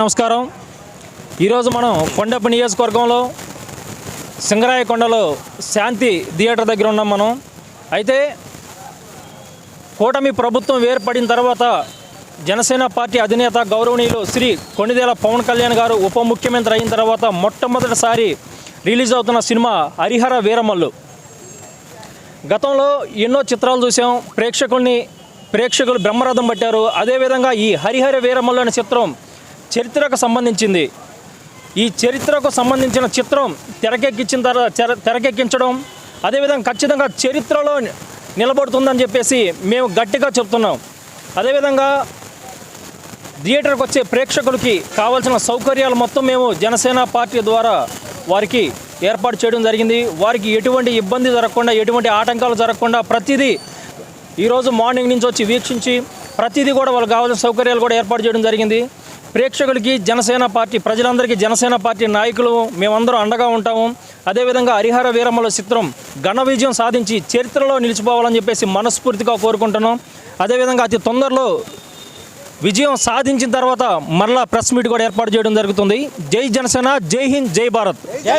నమస్కారం. ఈరోజు మనం కొండపి నియోజకవర్గంలో సింగరాయకొండలో శాంతి థియేటర్ దగ్గర ఉన్నాం. మనం అయితే కూటమి ప్రభుత్వం ఏర్పడిన తర్వాత జనసేన పార్టీ అధినేత గౌరవనీయులు శ్రీ కొణిదెల పవన్ కళ్యాణ్ గారు ఉప ముఖ్యమంత్రి అయిన తర్వాత మొట్టమొదటిసారి రిలీజ్ అవుతున్న సినిమా హరిహర వీరమల్లు. గతంలో ఎన్నో చిత్రాలు చూసాం, ప్రేక్షకులు బ్రహ్మరథం పట్టారు. అదేవిధంగా ఈ హరిహర వీరమల్లు అనే చిత్రం చరిత్రకు సంబంధించింది. ఈ చరిత్రకు సంబంధించిన చిత్రం తెరకెక్కించడం అదేవిధంగా ఖచ్చితంగా చరిత్రలో నిలబడుతుందని చెప్పేసి మేము గట్టిగా చెప్తున్నాం. అదేవిధంగా థియేటర్కి వచ్చే ప్రేక్షకులకి కావాల్సిన సౌకర్యాలు మొత్తం మేము జనసేన పార్టీ ద్వారా వారికి ఏర్పాటు చేయడం జరిగింది. వారికి ఎటువంటి ఇబ్బంది జరగకుండా, ఎటువంటి ఆటంకాలు జరగకుండా ప్రతిదీ ఈరోజు మార్నింగ్ నుంచి వచ్చి వీక్షించి ప్రతిదీ కూడా వాళ్ళకి కావాల్సిన సౌకర్యాలు కూడా ఏర్పాటు చేయడం జరిగింది. ప్రేక్షకులకి జనసేన పార్టీ ప్రజలందరికీ జనసేన పార్టీ నాయకులు మేమందరం అండగా ఉంటాము. అదేవిధంగా హరిహర వీరమల్లు చిత్రం ఘన విజయం సాధించి చరిత్రలో నిలిచిపోవాలని చెప్పేసి మనస్ఫూర్తిగా కోరుకుంటున్నాం. అదేవిధంగా అతి తొందరలో విజయం సాధించిన తర్వాత మరలా ప్రెస్ మీట్ కూడా ఏర్పాటు చేయడం జరుగుతుంది. జై జనసేన, జై హింద్, జై భారత్.